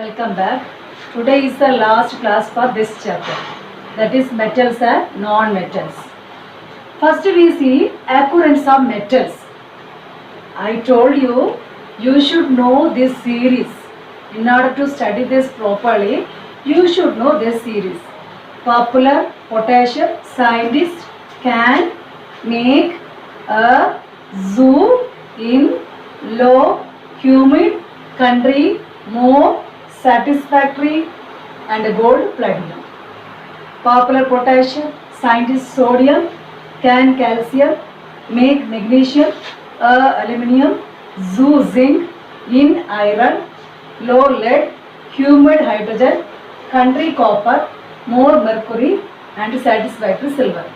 Welcome back. Today is the last class for this chapter. That is metals and non-metals. First we see occurrence of metals. I told you, you should know this series. In order to study this properly, you should know this series. Popular potassium scientist can make a zoo in low humid country more satisfactory and gold platinum. Popular potassium scientist sodium can calcium make magnesium aluminium zoo zinc in iron low lead humid hydrogen country copper more mercury and satisfactory silver.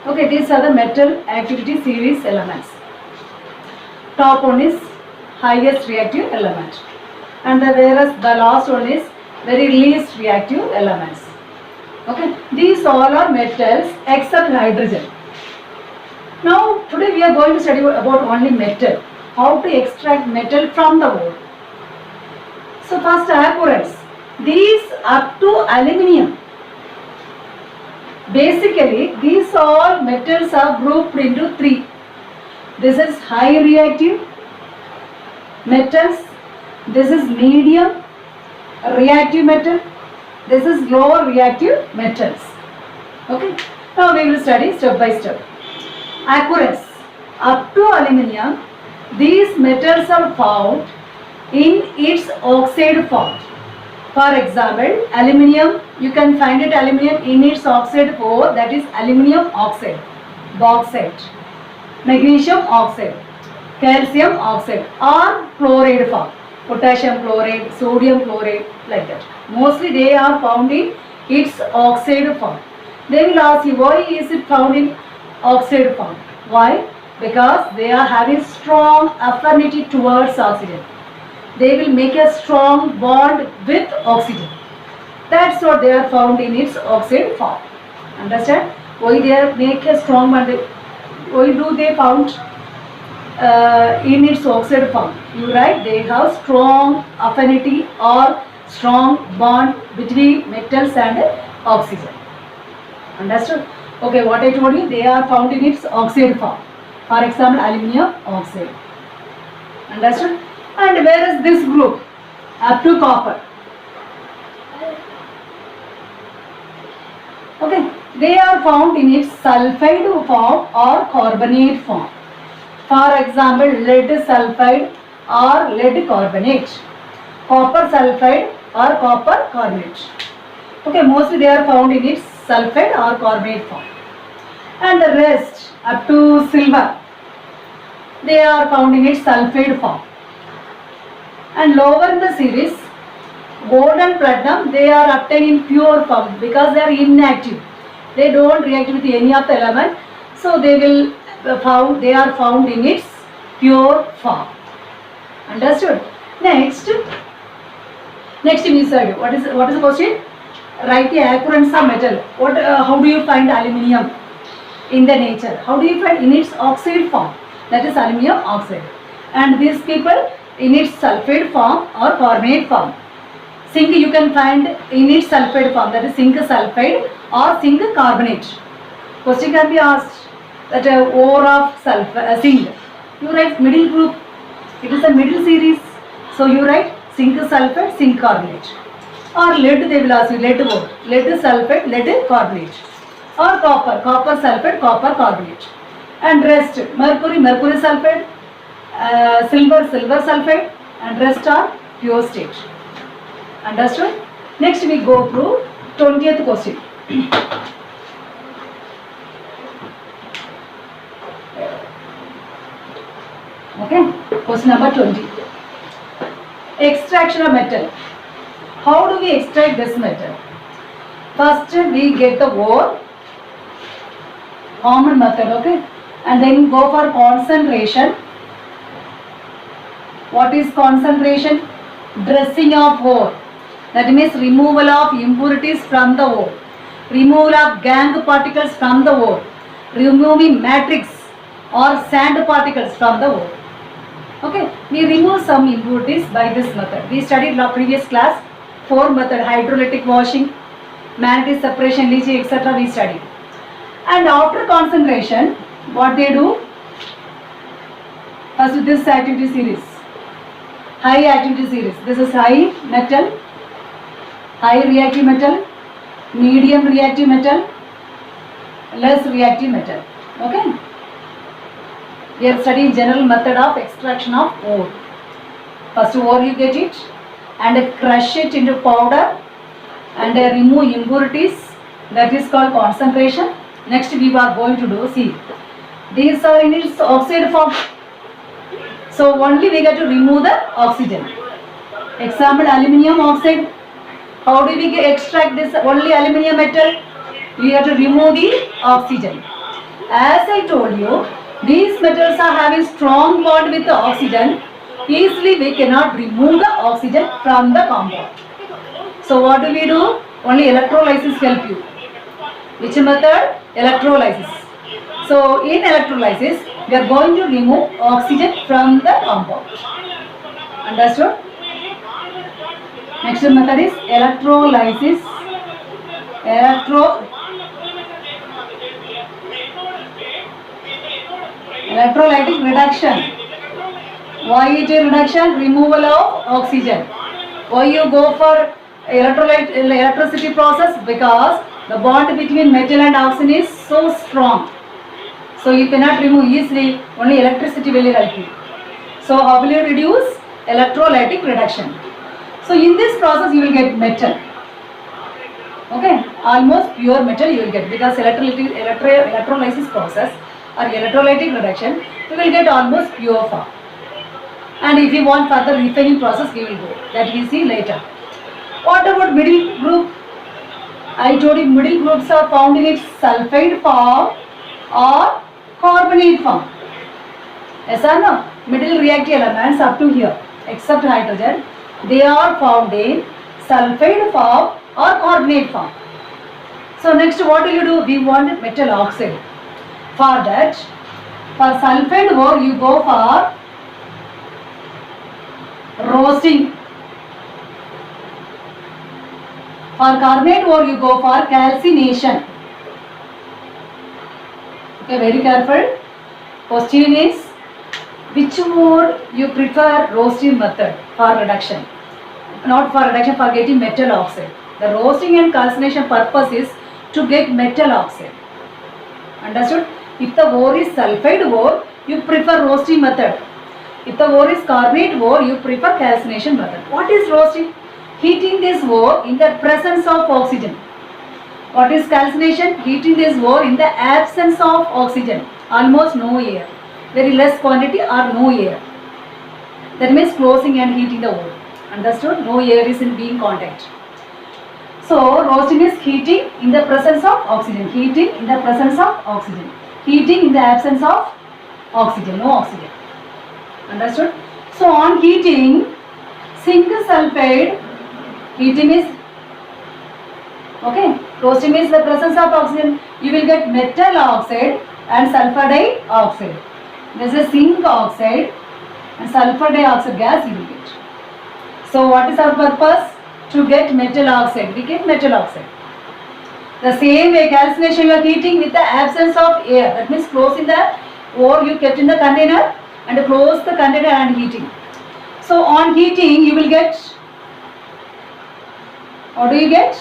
Okay, these are the metal activity series elements. Top one is highest reactive element, and whereas the last one is very least reactive elements. Okay, these all are metals except hydrogen. Now today we are going to study about only metal, how to extract metal from the ore. So first occurrence, these up to aluminium. Basically these all metals are grouped into three. This is high reactive metals, this is medium reactive metal, this is lower reactive metals. Okay, now we will study step by step. Occurrence, up to aluminium, these metals are found in its oxide form. For example, aluminium, you can find it aluminium in its oxide form, that is aluminium oxide, bauxite, magnesium oxide, calcium oxide or chloride form, potassium chloride, sodium chloride, like that. Mostly they are found in its oxide form. They will ask you, why is it found in oxide form? Why? Because they are having strong affinity towards oxygen. They will make a strong bond with oxygen. That's what they are found in its oxide form. Understand? Why they are make a strong bond? Why do they found in its oxide form? You write they have strong affinity or strong bond between metals and oxygen. Understood? Okay, what I told you, they are found in its oxide form. For example, aluminium oxide. Understood? And where is this group? Up to copper. Okay, they are found in its sulfide form or carbonate form. For example, lead sulfide or lead carbonate, copper sulfide or copper carbonate. Okay, mostly they are found in its sulfide or carbonate form. And the rest up to silver, they are found in its sulfide form. And lower in the series, gold and platinum, they are obtained in pure form because they are inactive. They don't react with any of the element, so they are found in its pure form. Understood? Next we study. What is the question? Write the occurrence of metal. How do you find aluminium in the nature? How do you find in its oxide form? That is aluminium oxide. And these people in its sulfide form or carbonate form. Zinc you can find in its sulfide form, that is zinc sulfide or zinc carbonate. Question can be asked that ore of zinc. You write middle group. It is a middle series. So you write zinc sulfide, zinc carbonate. Or lead, they will ask you lead ore, lead sulfide, lead carbonate. Or copper sulfide, copper carbonate. And rest, mercury sulfide, silver sulfide, and rest are pure state. Understood? Next we go through 20th question. Okay, question number 20. Extraction of metal. How do we extract this metal? First we get the ore, common method, okay, and then go for concentration. What is concentration? Dressing of ore. That means removal of impurities from the ore, removal of gangue particles from the ore, removing matrix or sand particles from the ore. Okay, we remove some impurities by this method. We studied in our previous class 4 method, hydrolytic washing, manganese separation, leaching, etc. we studied. And after concentration, what they do? First this activity series, high activity series. This is high metal, high reactive metal, medium reactive metal, less reactive metal. Okay. We are studying general method of extraction of ore. First ore you get it and crush it into powder and remove impurities. That is called concentration. Next we are going to do, see, these are in its oxide form. So only we get to remove the oxygen. Example, aluminium oxide. How do we extract this only aluminium metal? We have to remove the oxygen. As I told you, these metals are having strong bond with the oxygen. Easily we cannot remove the oxygen from the compound. So what do we do? Only electrolysis help you. Which method? Electrolysis. So in electrolysis, we are going to remove oxygen from the compound. Understood? Next method is electrolysis. Electrolytic reduction. Why it is reduction? Removal of oxygen. Why you go for electricity process? Because the bond between metal and oxygen is so strong. So you cannot remove easily, only electricity will help you. So how will you reduce? Electrolytic reduction. So in this process you will get metal. Okay, almost pure metal you will get, because electrolysis process or electrolytic reduction, you will get almost pure form. And if you want further refining process, we will go. That we see later. What about middle group? I told you middle groups are found in its sulfide form or carbonate form. Yes or no? Middle reactive elements up to here, except hydrogen, they are found in sulfide form or carbonate form. So next what will you do? We want metal oxide. For that, for sulfide ore you go for roasting. For carbonate ore you go for calcination. Okay, very careful. Question is, which ore you prefer roasting method for reduction? Not for reduction, for getting metal oxide. The roasting and calcination purpose is to get metal oxide. Understood? If the ore is sulfide ore, you prefer roasting method. If the ore is carbonate ore, you prefer calcination method. What is roasting? Heating this ore in the presence of oxygen. What is calcination? Heating this ore in the absence of oxygen. Almost no air. Very less quantity or no air. That means closing and heating the ore. Understood? No air is in being contact. So roasting is heating in the presence of oxygen. Heating in the presence of oxygen. Heating in the absence of oxygen. No oxygen. Understood? So on heating, zinc sulfide, heating is, okay, roasting is the presence of oxygen. You will get metal oxide and sulfur dioxide. This is zinc oxide and sulfur dioxide gas you will get. So what is our purpose? To get metal oxide. We get metal oxide. The same way calcination you are heating with the absence of air. That means closing the ore you kept in the container and close the container and heating. So on heating you will get, what do you get?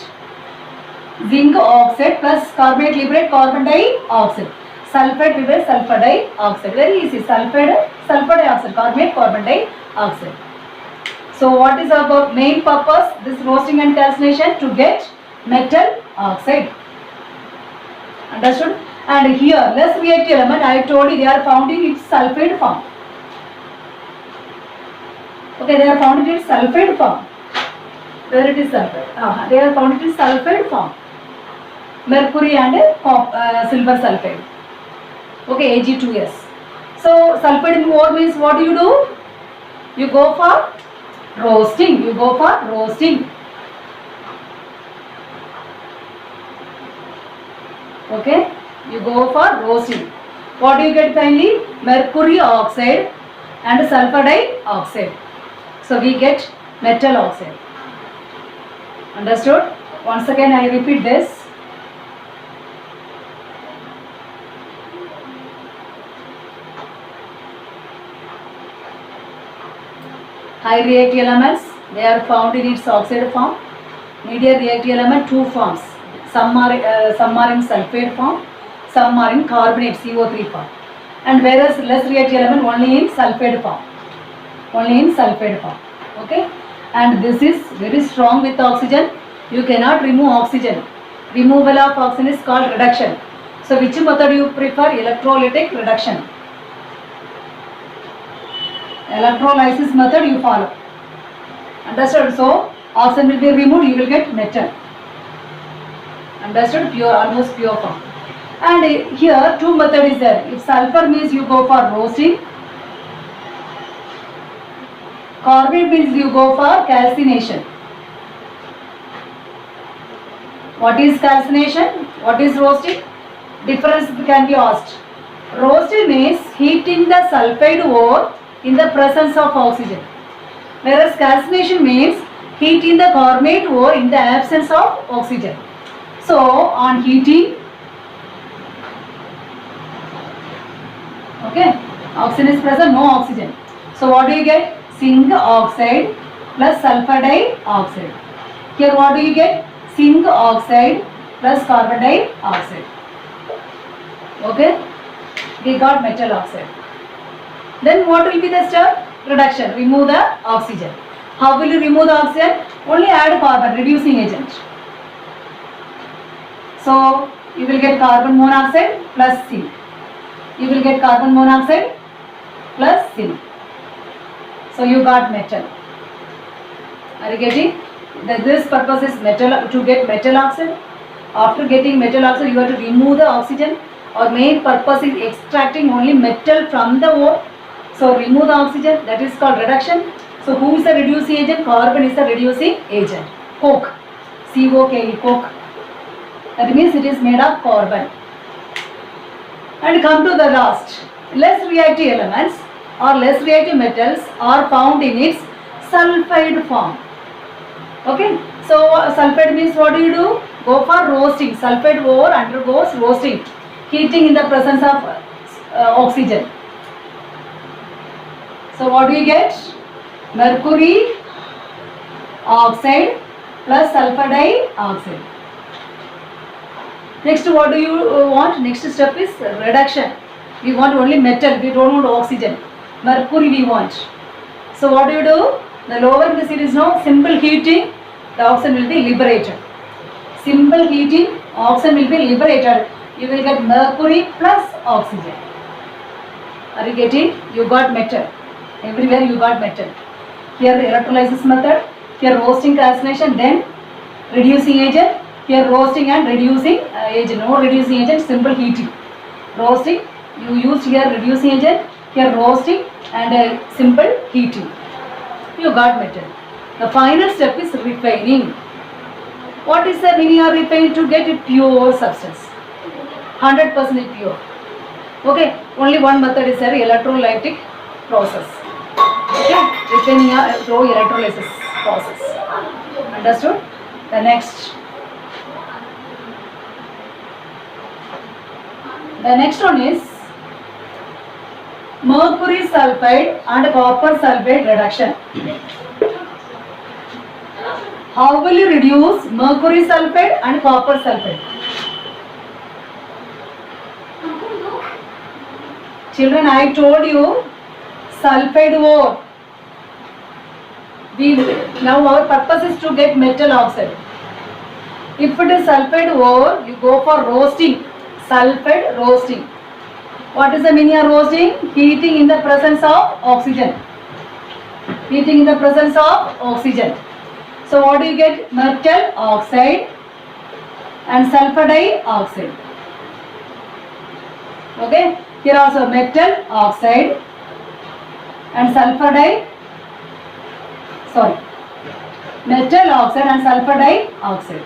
Zinc oxide plus carbonate liberate carbon dioxide. Sulfide liberate sulfur dioxide. Very easy. Sulfur dioxide, carbonate carbon dioxide. So what is our main purpose? This roasting and calcination to get metal oxide. Understood? And here less reactive element, I told you they are found in its sulfide form. Okay, they are found in its sulfide form. Where it is sulfide? They are found in its sulfide form. Mercury and silver sulfide. Okay, Ag2S. So sulfide in ore means what do? You go for roasting. You go for roasting. Okay, you go for roasting. What do you get finally? Mercury oxide and sulfur dioxide. So we get metal oxide. Understood? Once again I repeat this. High reactive elements, they are found in its oxide form. Medium reactive element, two forms. Some are in sulfate form, some are in carbonate CO3 form. And whereas less reactive element only in sulfate form. Only in sulfate form. Okay? And this is very strong with oxygen. You cannot remove oxygen. Removal of oxygen is called reduction. So which method you prefer? Electrolytic reduction. Electrolysis method you follow. Understood? So oxygen will be removed, you will get metal. Understood? Pure, almost pure form. And here two method is there. If sulfur means you go for roasting. Carbonate means you go for calcination. What is calcination? What is roasting? Difference can be asked. Roasting means heating the sulfide ore in the presence of oxygen. Whereas calcination means heating the carbonate ore in the absence of oxygen. So on heating, okay, oxygen is present, no oxygen. So what do you get? Zinc oxide plus sulfur dioxide. Here what do you get? Zinc oxide plus carbon dioxide. Okay, we got metal oxide. Then what will be the step? Reduction. Remove the oxygen. How will you remove the oxygen? Only add carbon, reducing agent. So you will get carbon monoxide plus zinc. You will get carbon monoxide plus zinc. So you got metal. Are you getting? This purpose is metal, to get metal oxide. After getting metal oxide, you have to remove the oxygen. Our main purpose is extracting only metal from the ore. So remove the oxygen, that is called reduction. So who is the reducing agent? Carbon is the reducing agent. Coke. C-O-K-E, coke. That means it is made of carbon. And come to the last. Less reactive elements or less reactive metals are found in its sulfide form. Okay. So sulfide means what do you do? Go for roasting. Sulfide ore undergoes roasting. Heating in the presence of oxygen. So what do you get? Mercury oxide plus sulfur dioxide. Next, what do you want? Next step is reduction. We want only metal, we don't want oxygen. Mercury we want. So what do you do? The lower in the series now, simple heating, the oxygen will be liberated. Simple heating, oxygen will be liberated. You will get mercury plus oxygen. Are you getting? You got metal. Everywhere you got metal. Here the electrolysis method, here roasting calcination, then reducing agent, here roasting and reducing agent, no reducing agent, simple heating. Roasting, you used here reducing agent, here roasting and simple heating. You got metal. The final step is refining. What is the meaning of refining? To get a pure substance, 100% pure. Okay, only one method is there, electrolytic process. Okay, refining through electrolysis process. Understood? The next one is mercury sulfide and copper sulfate reduction. How will you reduce mercury sulfide and copper sulfate? Children, I told you sulfide ore. Now our purpose is to get metal oxide. If it is sulfide ore, you go for roasting. Sulfide roasting. What is the meaning of roasting? Heating in the presence of oxygen. Heating in the presence of oxygen. So what do you get? Metal oxide and sulfur dioxide. Okay. Here also metal oxide and sulfur metal oxide and sulfur dioxide.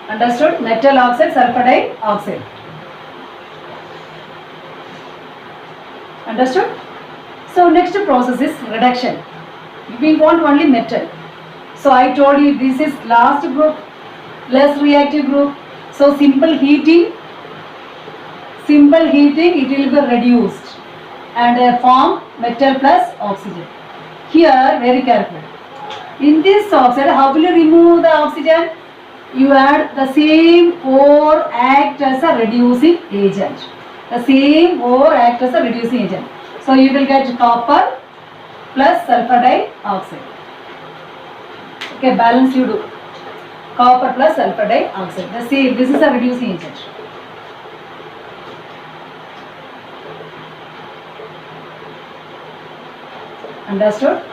Understood? Metal oxide, sulfur dioxide. Understood? So next process is reduction. We want only metal. So So I told you this is last group, less reactive group. So simple heating, it will be reduced and form metal plus oxygen. Here, very careful. In this oxide, how will you remove the oxygen? You add the same ore act as a reducing agent. The same ore act as a reducing agent. So you will get copper plus sulfur dioxide. Okay, balance you do. Copper plus sulfur dioxide. The same. This is a reducing agent. Understood?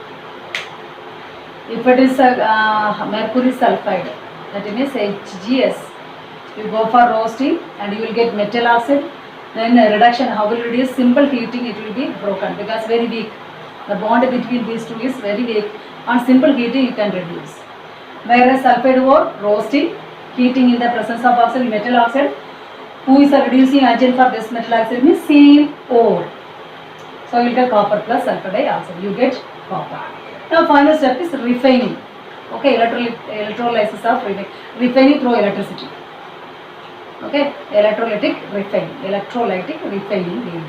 If it is mercury sulfide, that means HGS, you go for roasting and you will get metal oxide. Then reduction, how will you reduce? Simple heating, it will be broken because very weak. The bond between these two is very weak. On simple heating, you can reduce. Whereas sulfide ore, roasting, heating in the presence of oxide, metal oxide, who is a reducing agent for this metal oxide means same ore. So you get copper plus sulfur dioxide. You get copper. Now final step is refining. Okay, electrolysis of refining through electricity. Okay, electrolytic refining.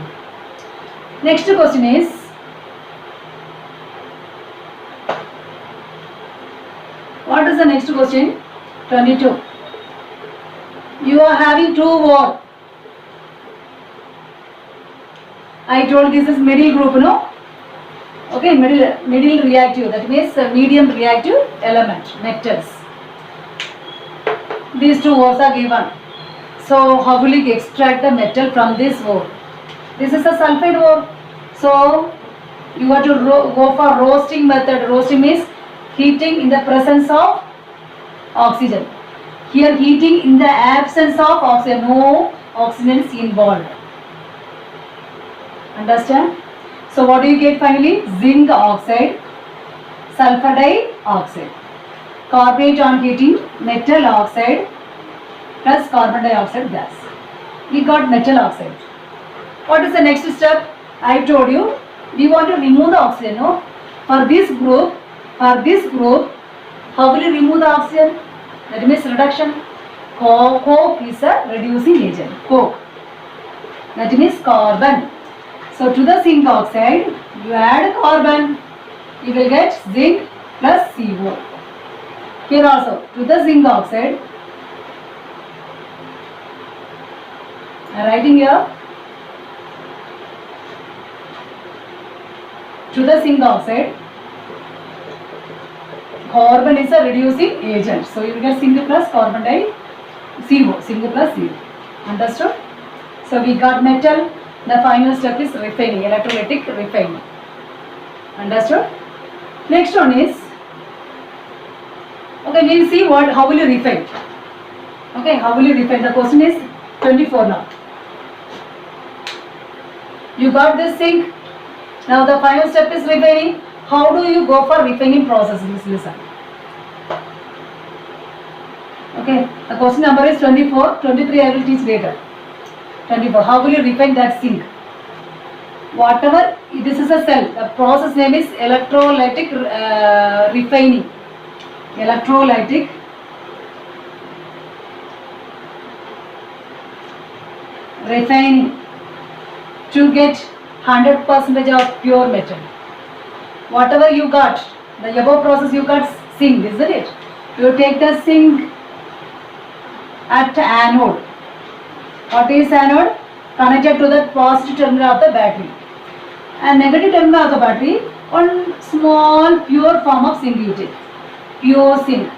Next question is, what is the next question? 22. You are having two ore. I told this is middle group, no? Okay, middle reactive, that means medium reactive element, metals. These two ores are given. So how will you extract the metal from this ore? This is a sulfide ore. So you have to go for roasting method. Roasting means heating in the presence of oxygen. Here heating in the absence of oxygen. No oxygen is involved. Understand? So what do you get finally? Zinc oxide, sulfur dioxide. Carbonate on heating, metal oxide plus carbon dioxide gas. We got metal oxide. What is the next step? I told you, we want to remove the oxygen. No? For this group, how will you remove the oxygen? That means reduction. Coke is a reducing agent. Coke. That means carbon. So to the zinc oxide, you add carbon. You will get zinc plus CO. Here also, to the zinc oxide, I am writing here. To the zinc oxide, carbon is a reducing agent. So you will get zinc plus carbon CO. Zinc plus CO. Understood? So we got metal. The final step is refining, electrolytic refining. Understood? Next one is, okay, we will see how will you refine. Okay, how will you refine? The question is 24 now. You got this zinc. Now the final step is refining. How do you go for refining process? Please listen. Okay, the question number is 24. 23 I will teach later. 24. How will you refine that zinc? Whatever, this is a cell. The process name is electrolytic refining. Electrolytic refining to get 100% of pure metal. Whatever you got, the above process you got zinc, isn't it? You take the zinc at anode. What is anode? Connected to the positive terminal of the battery. And negative terminal of the battery, one small pure form of zinc you take. Pure zinc.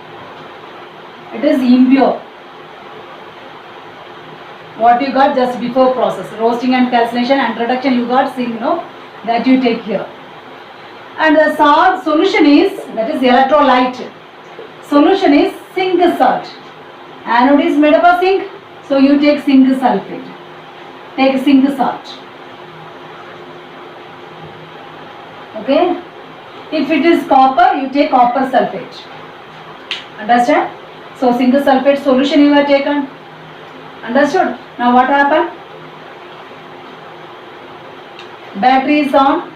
It is impure. What you got just before process. Roasting and calcination and reduction you got zinc, no? That you take here. And the salt solution is, that is electrolyte. Solution is zinc salt. Anode is made up of zinc. So you take zinc sulfate. Take zinc salt. Okay. If it is copper, you take copper sulfate. Understand? So zinc sulfate solution you have taken. Understood? Now what happened? Battery is on.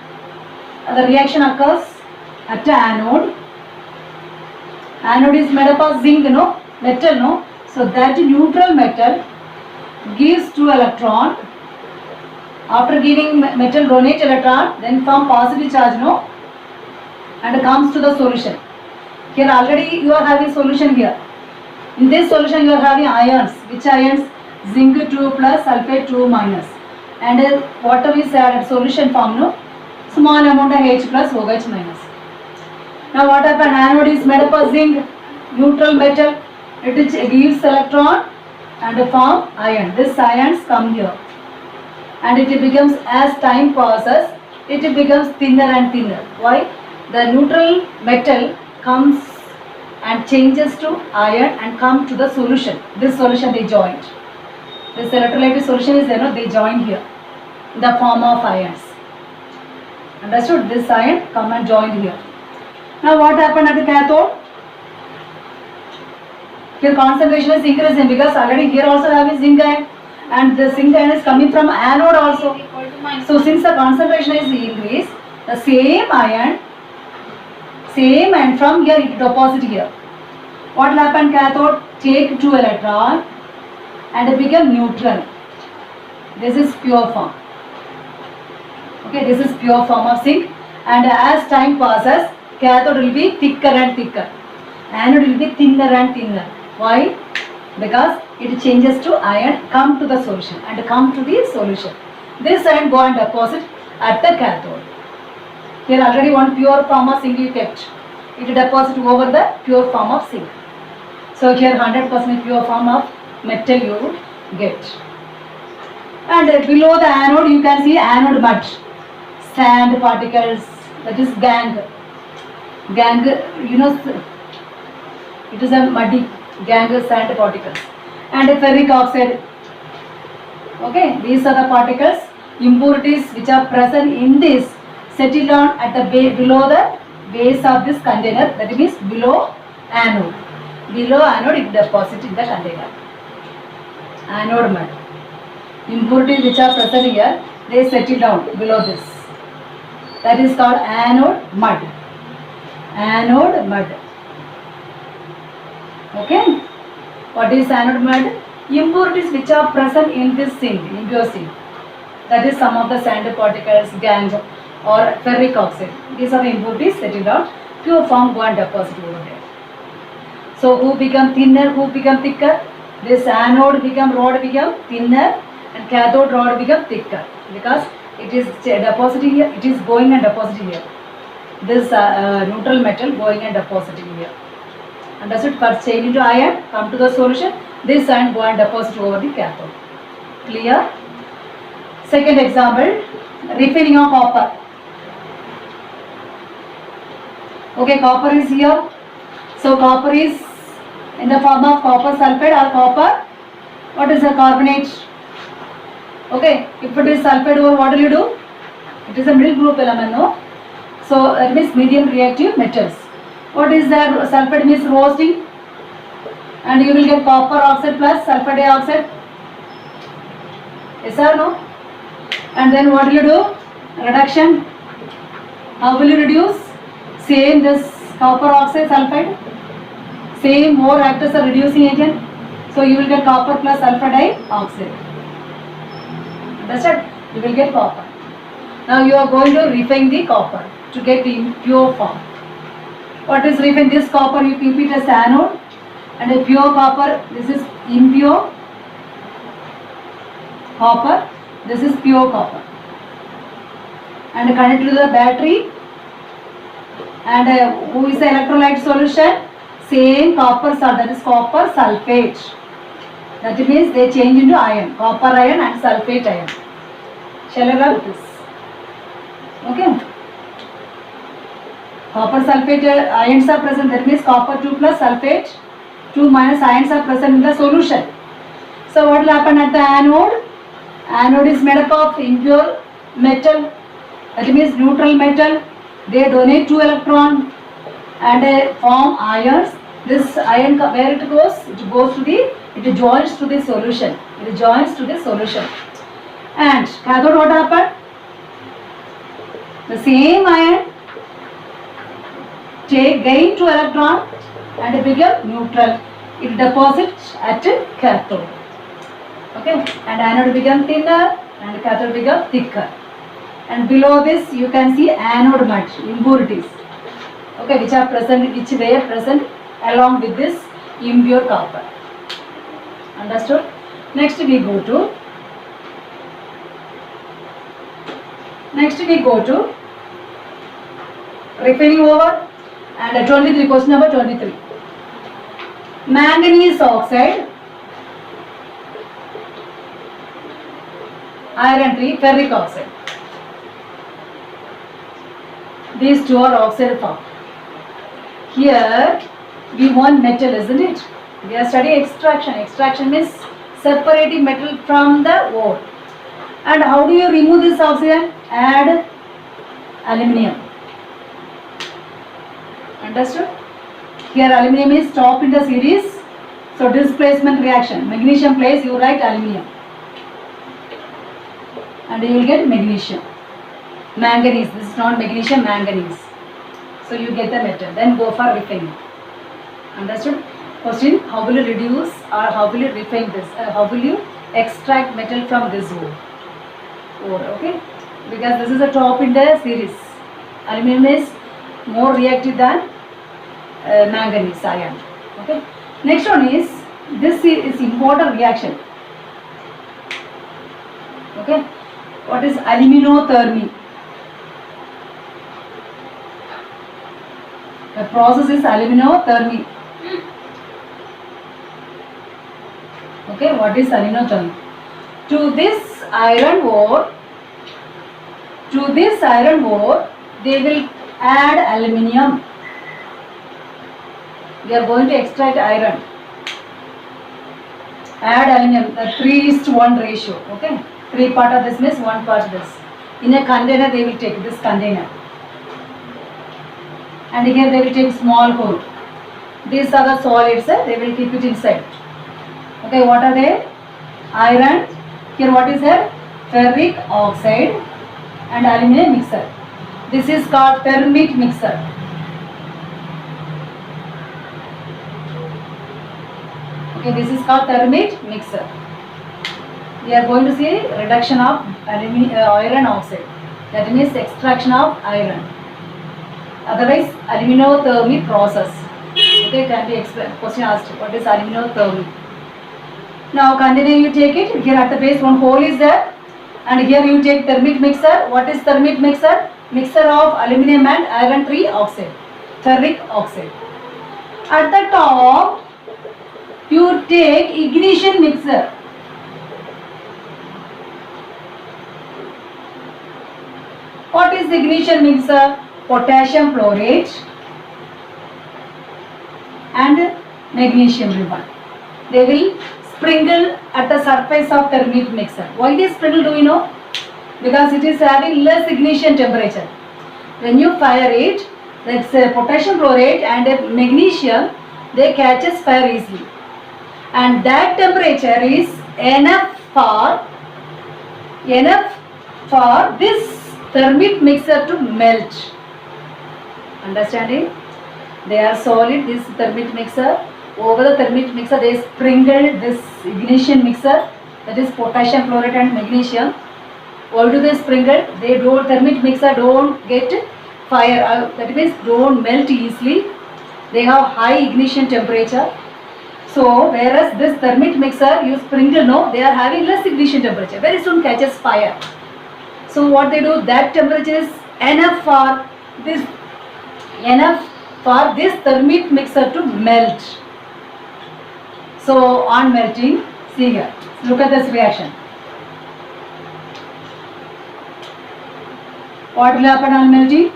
The reaction occurs at the anode. Anode is made up of zinc, no? Metal, no? So that neutral metal gives 2 electron. After giving metal donate electron, then form positive charge, no? And comes to the solution. Here already you are having solution here. In this solution you are having ions. Which ions? Zinc 2 plus, sulfate 2 minus. And water is added solution form, no? Small amount of H plus OH minus. Now what happened? Anode is made up of zinc, neutral metal. It gives electron and form ion. These ions come here. And it becomes, as time passes, it becomes thinner and thinner. Why? The neutral metal comes and changes to iron and come to the solution. This solution they joined. This electrolytic solution is there, no? They join here in the form of ions. Understood? This ion come and joined here. Now what happened at the cathode? Here concentration is increasing because already here also having zinc ion, and the zinc ion is coming from anode also. So since the concentration is increased, the same ion from here it deposit here. What will happen? Cathode take 2 electron and become neutral. This is pure form. Okay, this is pure form of zinc, and as time passes, cathode will be thicker and thicker. Anode will be thinner and thinner. Why? Because it changes to iron, come to the solution and come to the solution. This ion go and deposit at the cathode. Here already one pure form of zinc you kept. It deposit over the pure form of zinc. So here 100% pure form of metal you get. And below the anode you can see anode mud, sand particles, that is gangue. Gangue, you know, it is a muddy gangue sand particles. And ferric oxide. Okay, these are the particles, impurities which are present in this, settle down at the below the base of this container, that means below anode. Below anode it deposits in the container. Anode mud. Impurities which are present here, they settle down below this. That is called anode mud. Anode mud. Okay. What is anode mud? Impurities which are present in this zinc, impure zinc. That is some of the sand particles, gangue or ferric oxide. These are the impurities settled down. Pure form go and deposit over there. So who become thinner, who become thicker? This anode rod become thinner and cathode rod become thicker because it is depositing here, it is going and depositing here. This neutral metal going and depositing here. Understood? First change into ion, come to the solution, this ion go and deposit over the cathode. Clear? Second example, refining of copper. Okay, copper is here. So copper is in the form of copper sulfate or copper. What is a carbonate? Okay, if it is sulfate ore, what will you do? It is a middle group element, no? So that means medium reactive metals. What is that? Sulfate means roasting, and you will get copper oxide plus sulfur dioxide. Yes or no? And then what will you do? Reduction. How will you reduce? Same this copper oxide sulfide. Same more act as a reducing agent. So you will get copper plus sulfur dioxide. Understood? You will get copper. Now you are going to refine the copper to get the impure form. What is refine? This copper you keep it as anode, and a pure copper, this is impure copper, this is pure copper, and connect to the battery. And who is the electrolyte solution? Same copper salt, that is copper sulfate. That means they change into ion, copper ion and sulfate ion. Shall I write this? Okay. Copper sulfate ions are present, that means copper 2 plus sulfate 2 minus ions are present in the solution. So what will happen at the anode? Anode is made up of impure metal, that means neutral metal. They donate 2 electron and form ions. This ion, where it goes? It goes to the, it joins to the solution. It joins to the solution. And cathode, what happened? The same ion gain 2 electron and it become neutral. It deposits at cathode. Okay, and anode become thinner and cathode become thicker. And below this you can see anode matte impurities. Okay, which were present along with this impure copper. Understood? Next we go to refining over, and 23, question number 23. Manganese oxide, iron 3, ferric oxide. These two are oxide form. Here we want metal, isn't it? We are studying extraction. Extraction means separating metal from the ore. And how do you remove this oxygen? Add aluminium. Understood? Here aluminium is top in the series. So displacement reaction. Magnesium place, you write aluminium. And you will get magnesium. Manganese. This is not magnesium, manganese. So you get the metal. Then go for refining. Understood? Question, how will you reduce or how will you refine this? How will you extract metal from this ore? Okay? Because this is a top in the series. Aluminum is more reactive than manganese ion. Okay? Next one is, this is important reaction. Okay? What is aluminothermy? The process is aluminothermy. Okay, what is aluminothermy? To this iron ore, they will add aluminium. We are going to extract iron. Add aluminium, the 3:1 ratio. Okay, 3 part of this means 1 part of this. In a container, they will take this container. And here they will take small hole. These are the solids, they will keep it inside. Okay, what are they? Iron. Here what is here? Ferric oxide and aluminum mixer. This is called thermit mixer. Okay, this is called thermit mixer. We are going to see reduction of iron oxide. That means extraction of iron. Otherwise, aluminothermy process. Okay, can be explained. Question asked, what is aluminothermy? Now continue, you take it. Here at the base one hole is there. And here you take thermit mixer. What is thermit mixer? Mixer of aluminum and iron 3 oxide. Ferric oxide. At the top, you take ignition mixer. What is ignition mixer? Potassium chlorate and magnesium ribbon. They will sprinkle at the surface of thermit mixer. Why they sprinkle, do you know? Because it is having less ignition temperature. When you fire it, that's potassium chlorate and magnesium, they catches fire easily. And that temperature is enough for this thermit mixer to melt. Understanding? They are solid, this thermit mixer. Over the thermit mixer, they sprinkle this ignition mixer, that is potassium chlorate and magnesium. Why do they sprinkle? They don't, thermit mixer don't get fire, that means don't melt easily. They have high ignition temperature. So whereas this thermit mixer, you sprinkle, no, they are having less ignition temperature. Very soon catches fire. So what they do, that temperature is enough for this thermit mixer to melt. So on melting, see here, look at this reaction. What will happen on melting?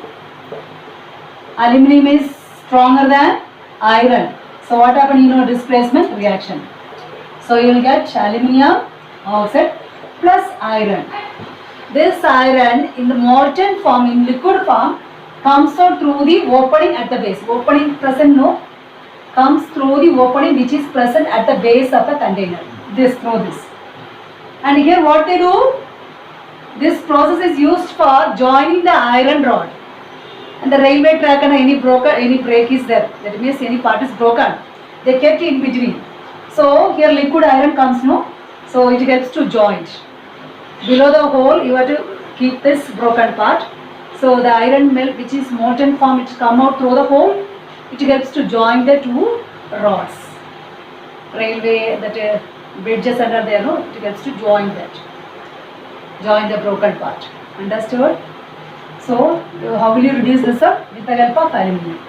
Aluminum is stronger than iron. So what happens? You know, displacement reaction. So you will get aluminium oxide plus iron. This iron in the molten form, in liquid form, comes out through the opening at the base. Opening present, no? Comes through the opening which is present at the base of the container. Through this. And here what they do? This process is used for joining the iron rod. And the railway track and any break is there. That means any part is broken. They kept in between. So here liquid iron comes, no? So it helps to joint. Below the hole, you have to keep this broken part. So the iron melt, which is molten form, it come out through the hole. It helps to join the two rods. Railway, that bridges under there, no? It helps to join that. Join the broken part. Understood? So how will you reduce this up? With the help of aluminum.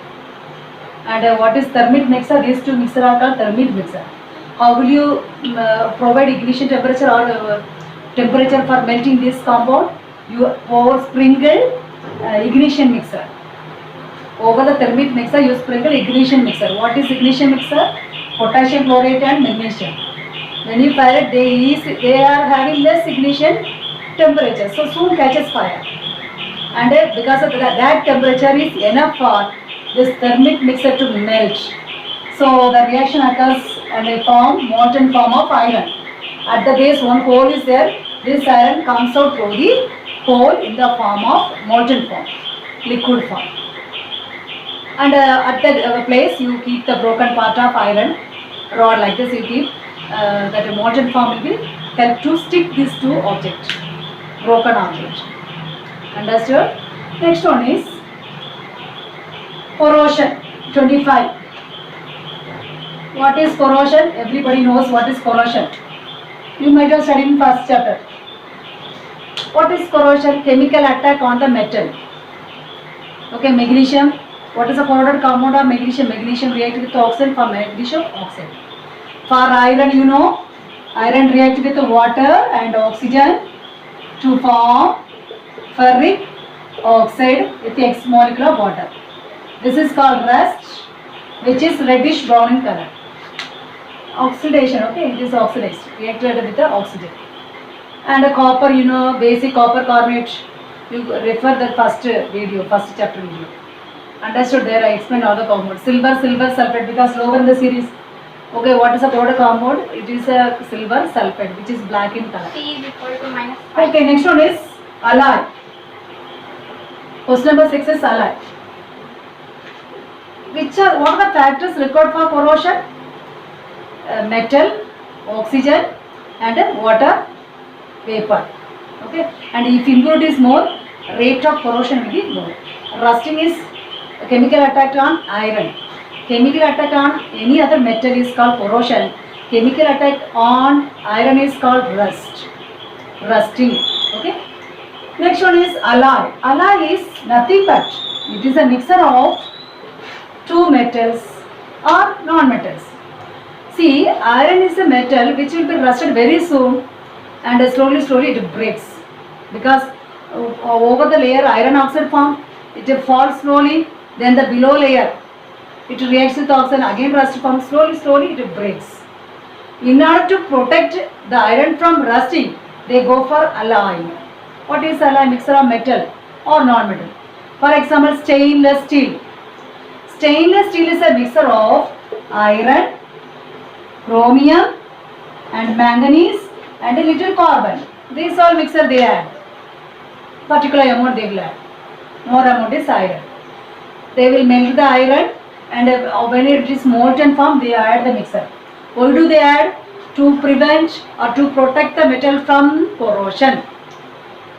And what is thermit mixer? These two mixer are called thermit mixer. How will you provide ignition temperature or temperature for melting this compound? You sprinkle ignition mixer. Over the thermit mixer, you sprinkle ignition mixer. What is ignition mixer? Potassium chlorate and magnesium. When you fire it, they are having less ignition temperature, so soon catches fire. And because of that temperature is enough for this thermic mixer to melt. So the reaction occurs and a molten form of iron. At the base, one hole is there. This iron comes out through the hole in the form of molten form, liquid form. And at that place, you keep the broken part of iron rod like this. You keep that molten form will be help to stick these two objects, broken object. Understood? Next one is corrosion. 25. What is corrosion? Everybody knows what is corrosion. You might have studied in first chapter. What is corrosion? Chemical attack on the metal. Okay, magnesium. What is the corroded compound of magnesium? Magnesium react with oxygen for magnesium oxide. For iron, you know, iron react with water and oxygen to form ferric oxide with X molecule of water. This is called rust, which is reddish brown in color. Oxidation, okay, it is oxidized, reacted with the oxygen. And a copper, you know, basic copper carbonate. You refer the first video, first chapter video. Understood? There I explained all the compounds. Silver sulfate, because lower in the series. Okay, what is a corroded compound? It is a silver sulfate, which is black in color. C is equal to -5. Okay, next one is alloy. Question number 6 is alloy. What are the factors required for corrosion? Metal, oxygen, and water vapor. Okay, and if impurity is more, rate of corrosion will be more. Rusting is a chemical attack on iron. Chemical attack on any other metal is called corrosion. Chemical attack on iron is called rust. Rusting. Okay. Next one is alloy. Alloy is nothing but it is a mixture of two metals or non-metals. See, iron is a metal which will be rusted very soon and slowly it breaks, because over the layer iron oxide form, it falls slowly, then the below layer it reacts with oxygen, again rust form, slowly it breaks. In order to protect the iron from rusting, they go for alloy. What is alloy? Mixture of metal or non-metal. For example, stainless steel. Stainless steel is a mixture of iron, chromium and manganese and a little carbon. These all mixture they add. Particular amount they will add. More amount is iron. They will melt the iron, and when it is molten form, they add the mixture. Why do they add? To prevent or to protect the metal from corrosion.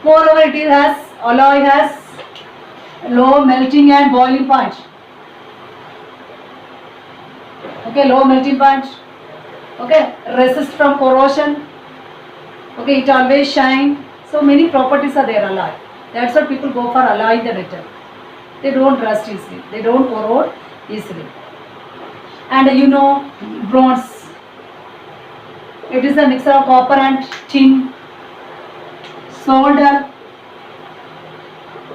Moreover, alloy has low melting and boiling point. Okay, low melting point. Okay, resist from corrosion. Okay, it always shine. So many properties are there alloy. That's why people go for alloy the metal. They don't rust easily. They don't corrode easily. And you know, bronze. It is a mixture of copper and tin. Solder.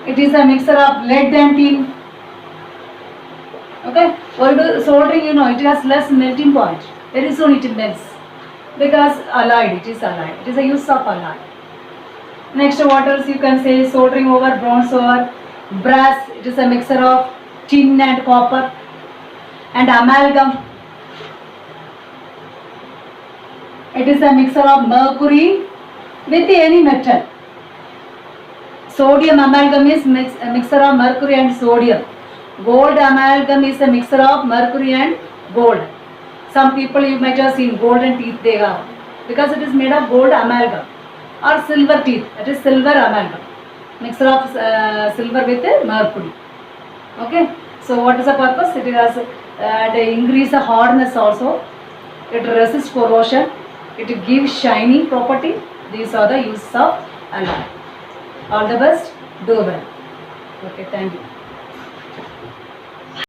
It is a mixture of lead and tin. Okay, soldering, you know, it has less melting point. Very soon it melts, because alloyed, it is alloy. It is a use of alloy. Next, what else you can say? Soldering over bronze over brass. It is a mixture of tin and copper. And amalgam. It is a mixture of mercury with any metal. Sodium amalgam is a mixture of mercury and sodium. Gold amalgam is a mixture of mercury and gold. Some people you might have seen golden teeth they have because it is made of gold amalgam, or silver teeth, that is silver amalgam, mixture of silver with mercury. Okay, so what is the purpose? It has increase the hardness also. It resists corrosion. It gives shiny property. These are the uses of alloy. All the best. Do well. Okay, thank you.